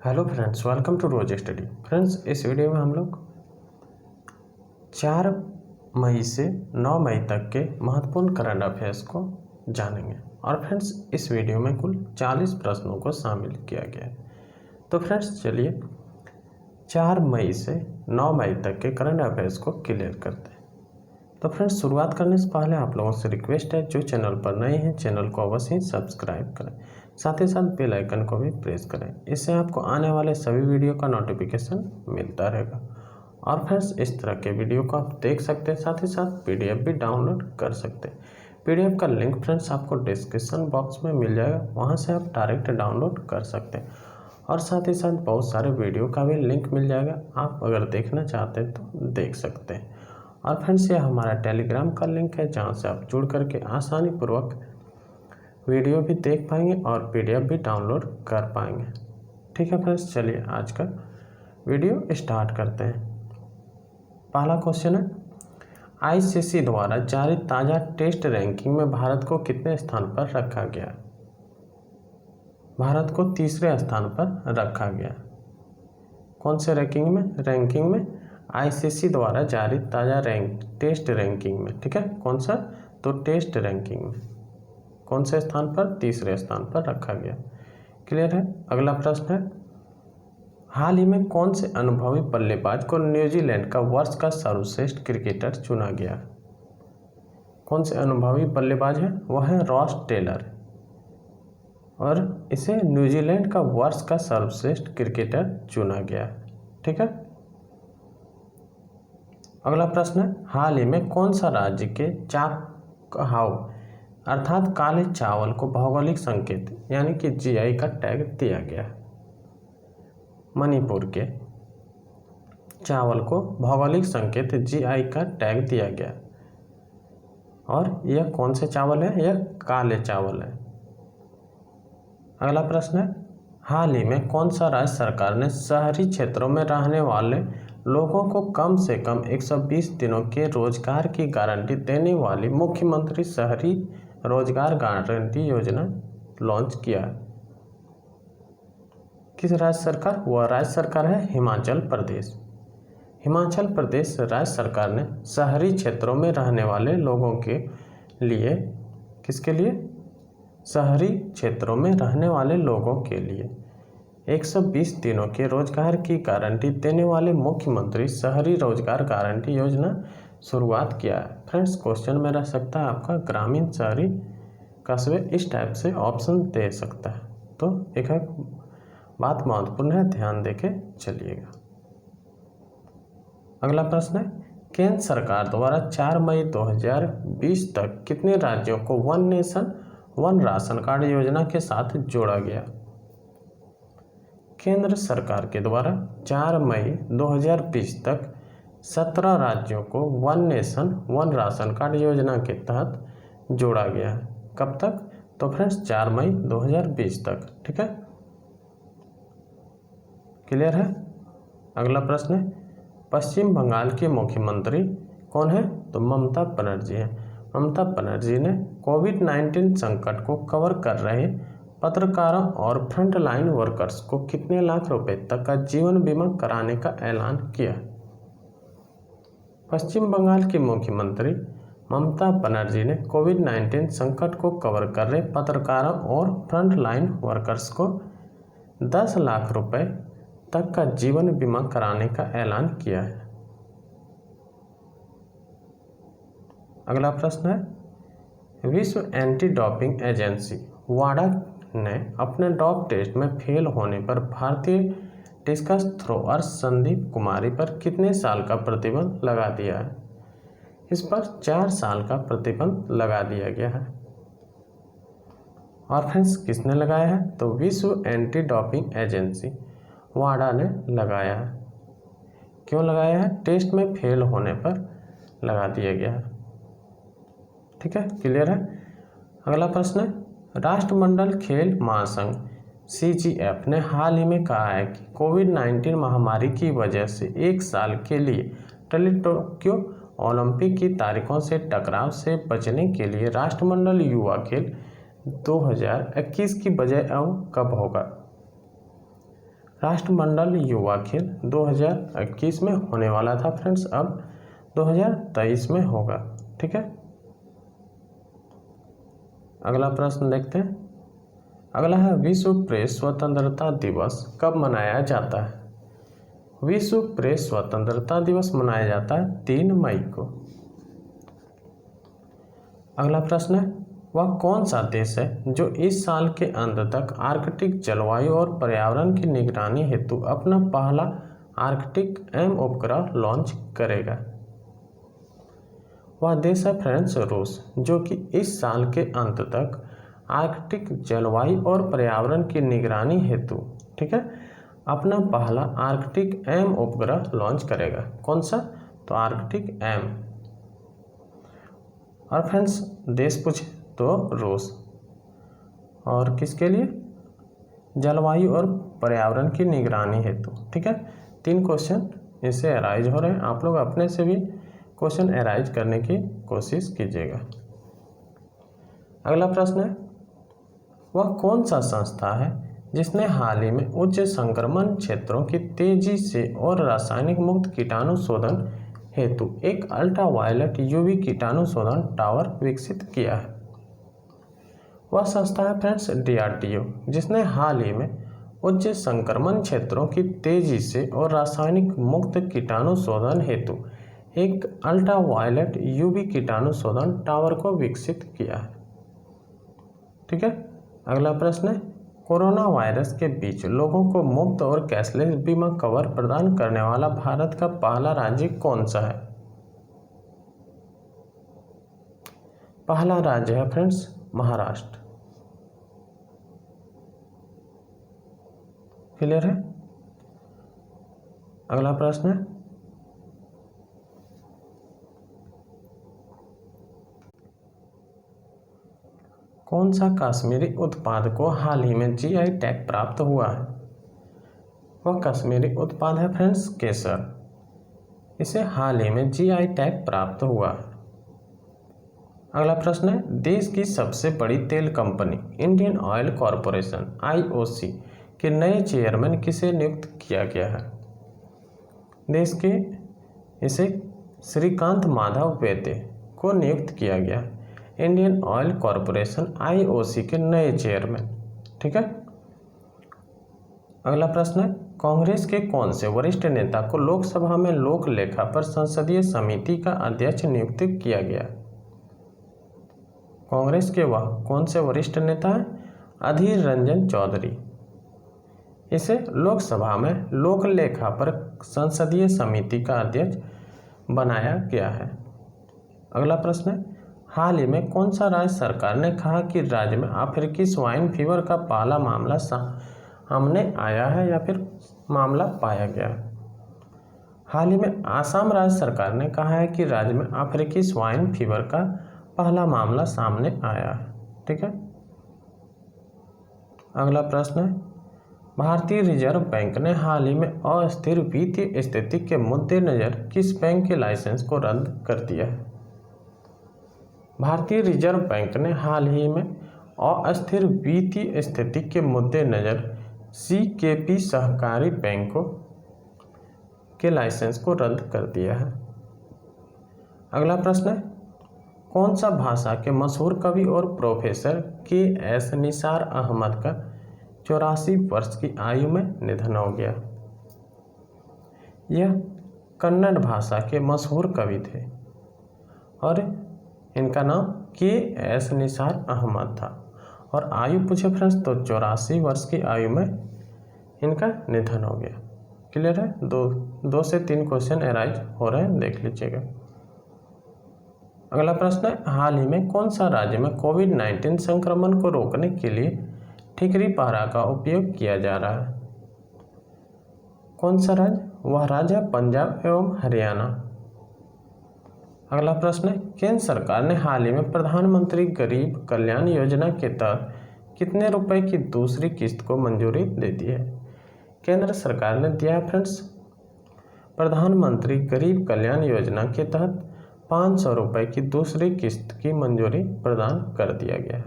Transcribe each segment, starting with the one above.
Hello friends, welcome to रोज study. Friends, इस video में हम लोग 4 मई से 9 मई तक के महत्वपूर्ण करंट अफेयर्स को जानेंगे। और फ्रेंड्स, इस वीडियो में कुल 40 प्रश्नों को शामिल किया गया है। तो फ्रेंड्स, चलिए 4 मई से 9 मई तक के करंट अफेयर्स को क्लियर करते हैं। तो फ्रेंड्स, शुरुआत करने से पहले आप लोगों से रिक्वेस्ट है, जो चैनल पर नए हैं चैनल को अवश्य ही सब्सक्राइब करें, साथ ही साथ बेल आइकन को भी प्रेस करें। इससे आपको आने वाले सभी वीडियो का नोटिफिकेशन मिलता रहेगा। और फ्रेंड्स, इस तरह के वीडियो को आप देख सकते हैं, साथ ही साथ पीडीएफ भी डाउनलोड कर सकते हैं। पीडीएफ का लिंक फ्रेंड्स आपको डिस्क्रिप्शन बॉक्स में मिल जाएगा, वहाँ से आप डायरेक्ट डाउनलोड कर सकते हैं। और साथ ही साथ बहुत सारे वीडियो का भी लिंक मिल जाएगा, आप अगर देखना चाहते हैं तो देख सकते हैं। और फ्रेंड्स, ये हमारा टेलीग्राम का लिंक है, जहाँ से आप जुड़ करके आसानी पूर्वक वीडियो भी देख पाएंगे और पीडीएफ भी डाउनलोड कर पाएंगे। ठीक है फ्रेंड्स, चलिए आज का वीडियो स्टार्ट करते हैं। पहला क्वेश्चन है, आईसीसी द्वारा जारी ताज़ा टेस्ट रैंकिंग में भारत को कितने स्थान पर रखा गया? भारत को तीसरे स्थान पर रखा गया। कौन से रैंकिंग में? आईसीसी द्वारा जारी ताज़ा टेस्ट रैंकिंग में। ठीक है, कौन सा? तो टेस्ट रैंकिंग में कौन से स्थान पर? तीसरे स्थान पर रखा गया। क्लियर है। अगला प्रश्न है, हाल ही में कौन से अनुभवी बल्लेबाज को न्यूजीलैंड का वर्ष का सर्वश्रेष्ठ क्रिकेटर चुना गया? कौन से अनुभवी बल्लेबाज है? वह है रॉस टेलर, और इसे न्यूजीलैंड का वर्ष का सर्वश्रेष्ठ क्रिकेटर चुना गया। ठीक है। अगला प्रश्न है, हाल ही में कौन सा राज्य के चाकहाउ अर्थात काले चावल को भौगोलिक संकेत यानी कि जीआई का टैग दिया गया? मणिपुर के चावल को भौगोलिक संकेत जीआई का टैग दिया गया। और यह कौन से चावल है? यह काले चावल है। अगला प्रश्न है, हाल ही में कौन सा राज्य सरकार ने शहरी क्षेत्रों में रहने वाले लोगों को कम से कम 120 दिनों के रोजगार की गारंटी देने वाली मुख्यमंत्री शहरी रोजगार गारंटी योजना लॉन्च किया? किस राज्य सरकार? वह राज्य सरकार है हिमाचल प्रदेश। हिमाचल प्रदेश राज्य सरकार ने शहरी क्षेत्रों में रहने वाले लोगों के लिए, किसके लिए? शहरी क्षेत्रों में रहने वाले लोगों के लिए 120 दिनों के रोजगार की गारंटी देने वाले मुख्यमंत्री शहरी रोजगार गारंटी योजना शुरुआत किया है। फ्रेंड्स, क्वेश्चन में रह सकता है आपका ग्रामीण, शहरी, कस्बे, इस टाइप से ऑप्शन दे सकता है। तो एक बात महत्वपूर्ण है, ध्यान देके चलिएगा। अगला प्रश्न है, केंद्र सरकार द्वारा 4 मई 2020 तक कितने राज्यों को one nation one ration card योजना के साथ जोड़ा गया? केंद्र सरकार के द्वारा 4 मई 2020 तक 17 राज्यों को one nation one ration card योजना के तहत जोड़ा गया है। कब तक? तो फ्रेंड्स 4 मई 2020 तक। ठीक है, क्लियर है। अगला प्रश्न है, पश्चिम बंगाल की मुख्यमंत्री कौन है? तो ममता बनर्जी है। ममता बनर्जी ने कोविड-19 संकट को कवर कर रहे पत्रकारों और फ्रंटलाइन वर्कर्स को कितने लाख रुपए तक का जीवन बीमा कराने का ऐलान किया? पश्चिम बंगाल की मुख्यमंत्री ममता बनर्जी ने कोविड-19 संकट को कवर कर रहे पत्रकारों और फ्रंटलाइन वर्कर्स को 10 लाख रुपए तक का जीवन बीमा कराने का ऐलान किया है। अगला प्रश्न है, विश्व एंटी डोपिंग एजेंसी वाडा ने अपने डॉप टेस्ट में फेल होने पर भारतीय डिस्कस थ्रोअर संदीप कुमारी पर कितने साल का प्रतिबंध लगा दिया है? इस पर 4 साल का प्रतिबंध लगा दिया गया है। और फ्रेंड्स, किसने लगाया है? तो विश्व एंटी डोपिंग एजेंसी वाडा ने लगाया है। क्यों लगाया है? टेस्ट में फेल होने पर लगा दिया गया है। ठीक है, क्लियर है। अगला प्रश्न है, राष्ट्रमंडल खेल महासंघ CGF ने हाल ही में कहा है कि कोविड-19 महामारी की वजह से 1 साल के लिए टोक्यो ओलंपिक की तारीखों से टकराव से बचने के लिए राष्ट्रमंडल युवा खेल 2021 की बजाय अब कब होगा? राष्ट्रमंडल युवा खेल 2021 में होने वाला था फ्रेंड्स, अब 2023 में होगा। ठीक है, अगला प्रश्न देखते हैं। अगला है विश्व प्रेस स्वतंत्रता दिवस कब मनाया जाता है? विश्व प्रेस स्वतंत्रता दिवस मनाया जाता है 3 मई को। अगला प्रश्न है वह कौन सा देश है जो इस साल के अंत तक आर्कटिक जलवायु और पर्यावरण की निगरानी हेतु अपना पहला आर्कटिक एम उपग्रह लॉन्च करेगा? वह देश है फ्रेंड्स रूस, जो कि इस साल के अंत तक आर्कटिक जलवायु और पर्यावरण की निगरानी हेतु, ठीक है, अपना पहला आर्कटिक एम उपग्रह लॉन्च करेगा। कौन सा? तो आर्कटिक एम। और फ्रेंड्स देश पूछे तो रूस, और किसके लिए? जलवायु और पर्यावरण की निगरानी हेतु। ठीक है, 3 क्वेश्चन इससे अराइज हो रहे हैं, आप लोग अपने से भी क्वेश्चन अराइज करने की कोशिश कीजिएगा। अगला प्रश्न है वह कौन सा संस्था है जिसने हाल ही में उच्च संक्रमण क्षेत्रों की तेजी से और रासायनिक मुक्त कीटाणु शोधन हेतु एक अल्ट्रावायलेट यूवी कीटाणु शोधन टावर विकसित किया है? वह संस्था है फ्रेंड्स DRDO, जिसने हाल ही में उच्च संक्रमण क्षेत्रों की तेजी से और रासायनिक मुक्त कीटाणु शोधन हेतु एक अल्ट्रावायलेट यूवी कीटाणु शोधन टावर को विकसित किया है। ठीक है, अगला प्रश्न है कोरोना वायरस के बीच लोगों को मुफ्त और कैशलेस बीमा कवर प्रदान करने वाला भारत का पहला राज्य कौन सा है? पहला राज्य है फ्रेंड्स महाराष्ट्र। क्लियर है? अगला प्रश्न है कौन सा कश्मीरी उत्पाद को हाल ही में GI टैग प्राप्त हुआ है? वह कश्मीरी उत्पाद है फ्रेंड्स केसर, इसे हाल ही में GI टैग प्राप्त हुआ है। अगला प्रश्न है देश की सबसे बड़ी तेल company Indian oil corporation IOC के नए चेयरमैन किसे नियुक्त किया गया है? देश के इसे श्रीकांत माधव वैद्य को नियुक्त किया गया है, इंडियन ऑयल कॉरपोरेशन IOC के नए चेयरमैन। ठीक है, अगला प्रश्न है कांग्रेस के कौन से वरिष्ठ नेता को लोकसभा में लोक लेखा पर संसदीय समिति का अध्यक्ष नियुक्त किया गया? कांग्रेस के वह कौन से वरिष्ठ नेता हैं? अधीर रंजन चौधरी, इसे लोकसभा में लोक लेखा पर संसदीय समिति का अध्यक्ष बनाया गया है। अगला प्रश्न है हाल ही में कौन सा राज्य सरकार ने कहा कि राज्य में अफ्रीकी स्वाइन फीवर का पहला मामला सामने आया है या फिर मामला पाया गया? हाल ही में आसाम राज्य सरकार ने कहा है कि राज्य में अफ्रीकी स्वाइन फीवर का पहला मामला सामने आया है। ठीक है, अगला प्रश्न है भारतीय रिजर्व बैंक ने हाल ही में अस्थिर वित्तीय स्थिति के मद्देनजर किस बैंक के लाइसेंस को रद्द कर दिया है? भारतीय रिजर्व बैंक ने हाल ही में अस्थिर वित्तीय स्थिति के मद्देनजर CKP सहकारी बैंकों के लाइसेंस को रद्द कर दिया है। अगला प्रश्न है कौन सा भाषा के मशहूर कवि और प्रोफेसर KS निसार अहमद का 84 वर्ष की आयु में निधन हो गया? यह कन्नड़ भाषा के मशहूर कवि थे और इनका नाम KS निसार अहमद था और आयु पूछे फ्रेंड्स तो 84 वर्ष की आयु में इनका निधन हो गया। क्लियर है? दो से 3 क्वेश्चन अराइज हो रहे हैं, देख लीजिएगा। अगला प्रश्न है हाल ही में कौन सा राज्य में कोविड-19 संक्रमण को रोकने के लिए ठिकरी पहरा का उपयोग किया जा रहा है? कौन सा राज्य? वह राज्य है पंजाब एवं हरियाणा। अगला प्रश्न है केंद्र सरकार ने हाल ही में प्रधानमंत्री गरीब कल्याण योजना के तहत कितने रुपए की दूसरी किस्त को मंजूरी दे दी है? केंद्र सरकार ने दिया है फ्रेंड्स प्रधानमंत्री गरीब कल्याण योजना के तहत 500 रुपए की दूसरी किस्त की मंजूरी प्रदान कर दिया गया है।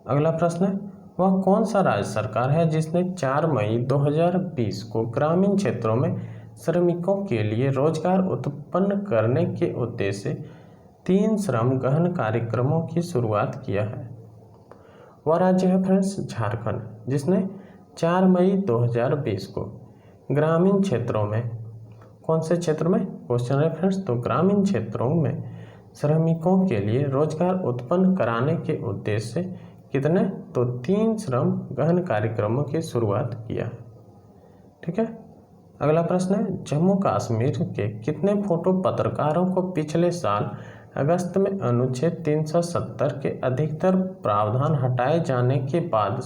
अगला प्रश्न है वह कौन सा राज्य सरकार है जिसने 4 मई 2020 को ग्रामीण क्षेत्रों में श्रमिकों के लिए रोजगार उत्पन्न करने के उद्देश्य से 3 श्रम गहन कार्यक्रमों की शुरुआत किया है? वह राज्य है फ्रेंड्स झारखंड, जिसने 4 मई 2020 को ग्रामीण क्षेत्रों में, कौन से क्षेत्र में क्वेश्चन है फ्रेंड्स, तो ग्रामीण क्षेत्रों में श्रमिकों के लिए रोजगार उत्पन्न कराने के उद्देश्य से कितने, तो 3 श्रम गहन कार्यक्रमों की शुरुआत किया है। ठीक है। अगला प्रश्न है, जम्मू कश्मीर के कितने फोटो पत्रकारों को पिछले साल अगस्त में अनुच्छेद 370 के अधिकतर प्रावधान हटाए जाने के बाद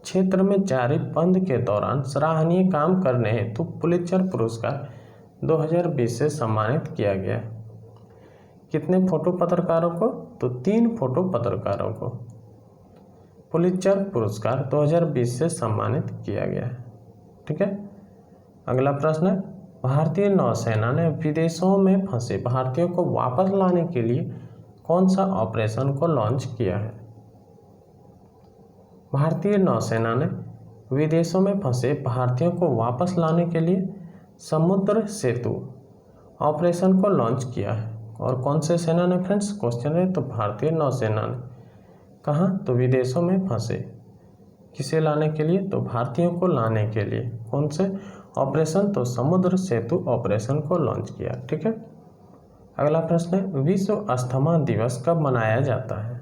क्षेत्र में जारी बंद के दौरान सराहनीय काम करने हेतु पुलित्जर पुरस्कार 2020 से सम्मानित किया गया? कितने फोटो पत्रकारों को, तो 3 फोटो पत्रकारों को पुलित्जर पुरस्कार 2020 से सम्मानित किया गया है। ठीक है। अगला प्रश्न है, भारतीय नौसेना ने विदेशों में फंसे भारतीयों को वापस लाने के लिए कौन सा ऑपरेशन को लॉन्च किया है? भारतीय नौसेना ने विदेशों में फंसे भारतीयों को वापस लाने के लिए समुद्र सेतु ऑपरेशन को लॉन्च किया है। और कौन से सेना ने फ्रेंड्स, क्वेश्चन है, तो भारतीय नौसेना ने। कहाँ, तो विदेशों में फंसे, किसे लाने के लिए, तो भारतीयों को लाने के लिए। कौन से ऑपरेशन, तो समुद्र सेतु ऑपरेशन को लॉन्च किया। ठीक है। अगला प्रश्न है, विश्व अस्थमा दिवस कब मनाया जाता है?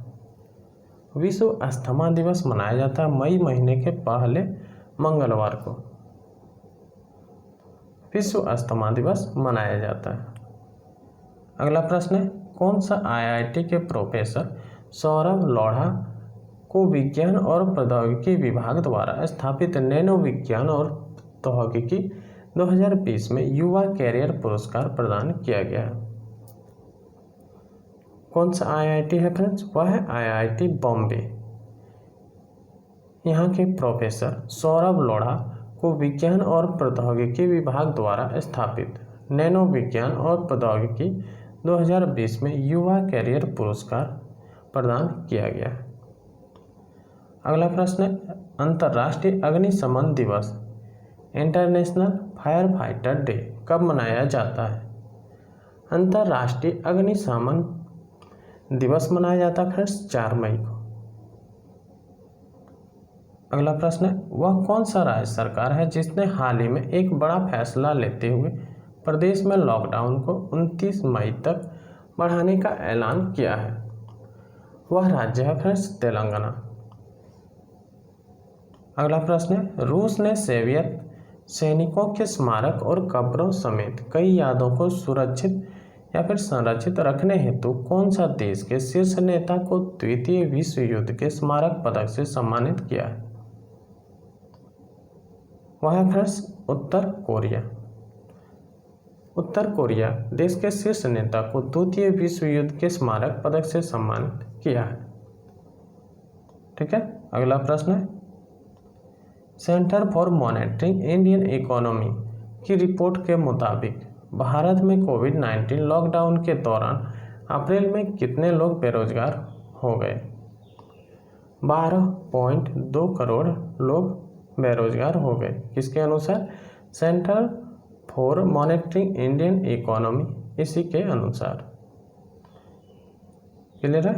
विश्व अस्थमा दिवस मनाया जाता है मई महीने के पहले मंगलवार को विश्व अस्थमा दिवस मनाया जाता है। अगला प्रश्न है, कौन सा आईआईटी के प्रोफेसर सौरभ लोढ़ा को विज्ञान और प्रौद्योगिकी विभाग द्वारा स्थापित नैनो विज्ञान और प्रौद्योगिकी 2020 में युवा कैरियर पुरस्कार प्रदान किया गया? कौन सा आईआईटी है फ्रेंड्स? वह है आईआईटी बॉम्बे। यहाँ के प्रोफेसर सौरभ लोढ़ा को विज्ञान और प्रौद्योगिकी विभाग द्वारा स्थापित नैनो विज्ञान और प्रौद्योगिकी 2020 में युवा कैरियर पुरस्कार प्रदान किया गया। अगला प्रश्न है, अंतर्राष्ट्रीय अग्निशमन दिवस इंटरनेशनल फायर फाइटर डे कब मनाया जाता है? अंतर्राष्ट्रीय अग्निशमन दिवस मनाया जाता है फ्रेंड्स 4 मई को। अगला प्रश्न है, वह कौन सा राज्य सरकार है जिसने हाल ही में एक बड़ा फैसला लेते हुए प्रदेश में लॉकडाउन को 29 मई तक बढ़ाने का ऐलान किया है? वह राज्य है फ्रेंड्स तेलंगाना। अगला प्रश्न है, रूस ने सोवियत सैनिकों के स्मारक और कब्रों समेत कई यादों को सुरक्षित या फिर संरक्षित रखने हेतु कौन सा देश के शीर्ष नेता को द्वितीय विश्व युद्ध के स्मारक पदक से सम्मानित किया है? वह है फ्रेंड्स उत्तर कोरिया। उत्तर कोरिया देश के शीर्ष नेता को द्वितीय विश्व युद्ध के स्मारक पदक से सम्मानित किया है। ठीक है। अगला प्रश्न है, centre for monitoring Indian economy की रिपोर्ट के मुताबिक भारत में कोविड-19 लॉकडाउन के दौरान अप्रैल में कितने लोग बेरोजगार हो गए? 12.2 करोड़ लोग बेरोजगार हो गए। किसके अनुसार? Centre for monitoring Indian economy, इसी के अनुसार। क्लियर है।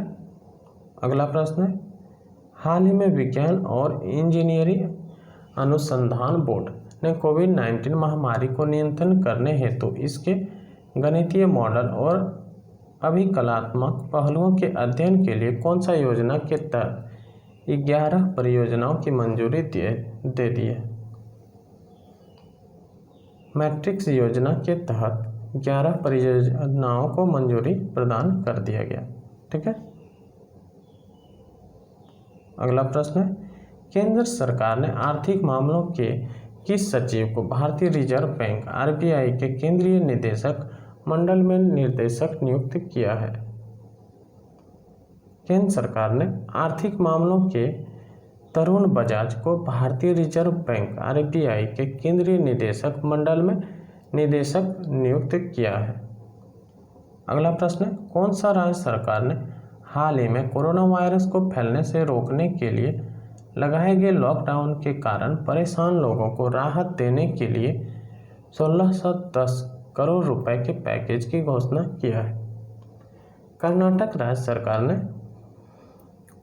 अगला प्रश्न है, हाल ही में विज्ञान और इंजीनियरिंग अनुसंधान बोर्ड ने कोविड-19 महामारी को नियंत्रण करने हेतु इसके गणितीय मॉडल और अभिकलात्मक पहलुओं के अध्ययन के लिए कौन सा योजना के तहत 11 परियोजनाओं की मंजूरी दे दी है? मैट्रिक्स योजना के तहत 11 परियोजनाओं को मंजूरी प्रदान कर दिया गया। ठीक है। अगला प्रश्न है, केंद्र सरकार ने आर्थिक मामलों के किस सचिव को भारतीय रिजर्व बैंक आरबीआई के केंद्रीय निदेशक मंडल में निर्देशक नियुक्त किया है? केंद्र सरकार ने आर्थिक मामलों के तरुण बजाज को भारतीय रिजर्व बैंक आरबीआई के केंद्रीय निदेशक मंडल में निदेशक नियुक्त किया है। अगला प्रश्न है, कौन सा राज्य सरकार ने हाल ही में कोरोना वायरस को फैलने से रोकने के लिए लगाए गए लॉकडाउन के कारण परेशान लोगों को राहत देने के लिए 1610 करोड़ रुपए के पैकेज की घोषणा किया है। कर्नाटक राज्य सरकार ने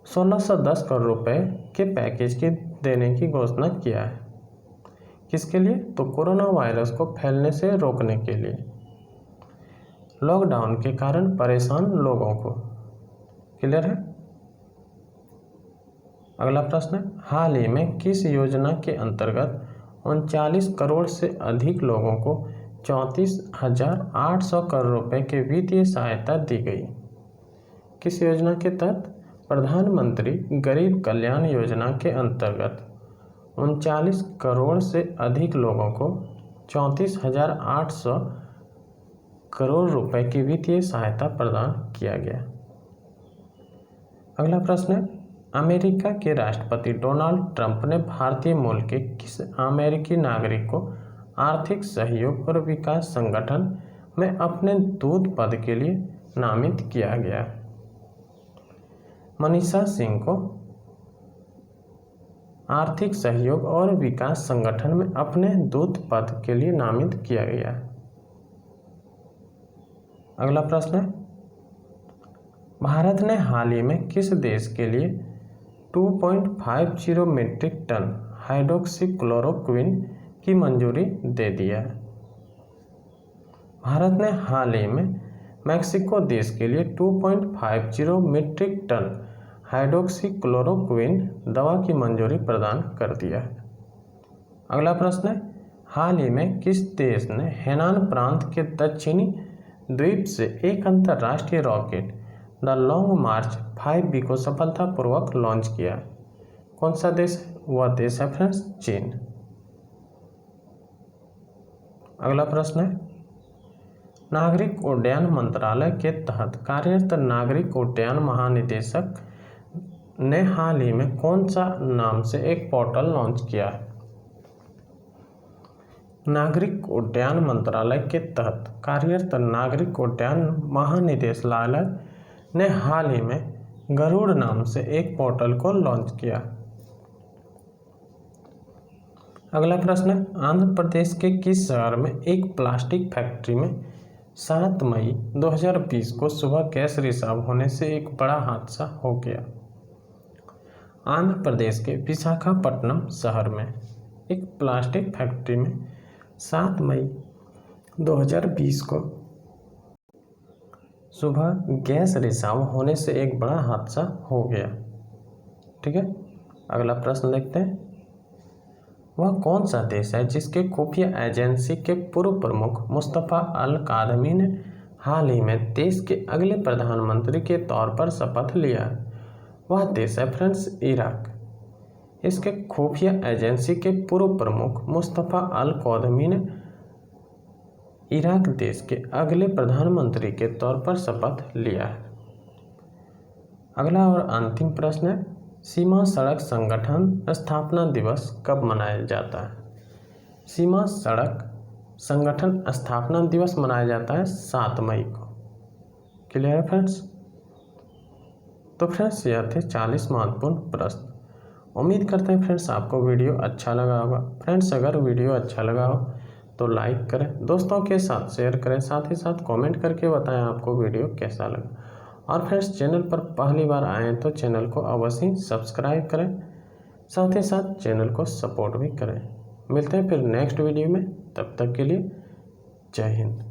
1610 करोड़ रुपए के पैकेज की देने की घोषणा किया है। किसके लिए? तो कोरोना वायरस को फैलने से रोकने के लिए, लॉकडाउन के कारण परेशान लोगों को। क्लियर है? अगला प्रश्न है, हाल ही में किस योजना के अंतर्गत 39 करोड़ से अधिक लोगों को 34,800 करोड़ रुपए की वित्तीय सहायता दी गई? किस योजना के तहत? प्रधानमंत्री गरीब कल्याण योजना के अंतर्गत 39 करोड़ से अधिक लोगों को 34,800 करोड़ रुपए की वित्तीय सहायता प्रदान किया गया। अगला प्रश्न है, अमेरिका के राष्ट्रपति डोनाल्ड ट्रंप ने भारतीय मूल के किस अमेरिकी नागरिक को आर्थिक सहयोग और विकास संगठन में अपने दूत पद के लिए नामित किया गया? मनीषा सिंह को आर्थिक सहयोग और विकास संगठन में अपने दूत पद के लिए नामित किया गया। अगला प्रश्न है, भारत ने हाल ही में किस देश के लिए 2.50 मीट्रिक टन हाइड्रोक्सीक्लोरोक्विन की मंजूरी दे दी है? भारत ने हाल ही में मैक्सिको देश के लिए 2.50 मीट्रिक टन हाइड्रोक्सीक्लोरोक्विन दवा की मंजूरी प्रदान कर दिया है। अगला प्रश्न है, हाल ही में किस देश ने हेनान प्रांत के दक्षिणी द्वीप से एक अंतर्राष्ट्रीय rocket the long March 5B को सफलतापूर्वक लॉन्च किया? कौन सा देश है? वह देश है फ्रेंड्स चीन। अगला प्रश्न है, नागरिक उड्डयन मंत्रालय के तहत कार्यरत नागरिक उड्डयन महानिदेशक ने हाल ही में कौन सा नाम से एक पोर्टल लॉन्च किया है? नागरिक उड्डयन मंत्रालय के तहत कार्यरत नागरिक उड्डयन महानिदेशालय ने हाल ही में गरुड़ नाम से एक पोर्टल को लॉन्च किया। अगला प्रश्न है, आंध्र प्रदेश के किस शहर में एक प्लास्टिक फैक्ट्री में 7 मई 2020 को सुबह गैस रिसाव होने से एक बड़ा हादसा हो गया? आंध्र प्रदेश के विशाखापट्टनम शहर में एक प्लास्टिक फैक्ट्री में 7 मई 2020 को सुबह गैस रिसाव होने से एक बड़ा हादसा हो गया। ठीक है, अगला प्रश्न देखते हैं, वह कौन सा देश है जिसके खुफिया एजेंसी के पूर्व प्रमुख मुस्तफ़ा अल कादमी ने हाल ही में देश के अगले प्रधानमंत्री के तौर पर शपथ लिया है? वह देश है फ्रेंड्स इराक। इसके खुफिया एजेंसी के पूर्व प्रमुख मुस्तफ़ा अल कादमी ने इराक देश के अगले प्रधानमंत्री के तौर पर शपथ लिया है। अगला और अंतिम प्रश्न है, सीमा सड़क संगठन स्थापना दिवस कब मनाया जाता है? सीमा सड़क संगठन स्थापना दिवस मनाया जाता है 7 मई को। क्लियर है फ्रेंड्स? तो फ्रेंड्स यह थे 40 महत्वपूर्ण प्रश्न। उम्मीद करते हैं फ्रेंड्स आपको वीडियो अच्छा लगा होगा। फ्रेंड्स अगर वीडियो अच्छा लगा हो तो लाइक करें, दोस्तों के साथ शेयर करें, साथ ही साथ कमेंट करके बताएं आपको वीडियो कैसा लगा। और फ्रेंड्स चैनल पर पहली बार आए हैं तो चैनल को अवश्य सब्सक्राइब करें, साथ ही साथ चैनल को सपोर्ट भी करें। मिलते हैं फिर नेक्स्ट वीडियो में, तब तक के लिए जय हिंद।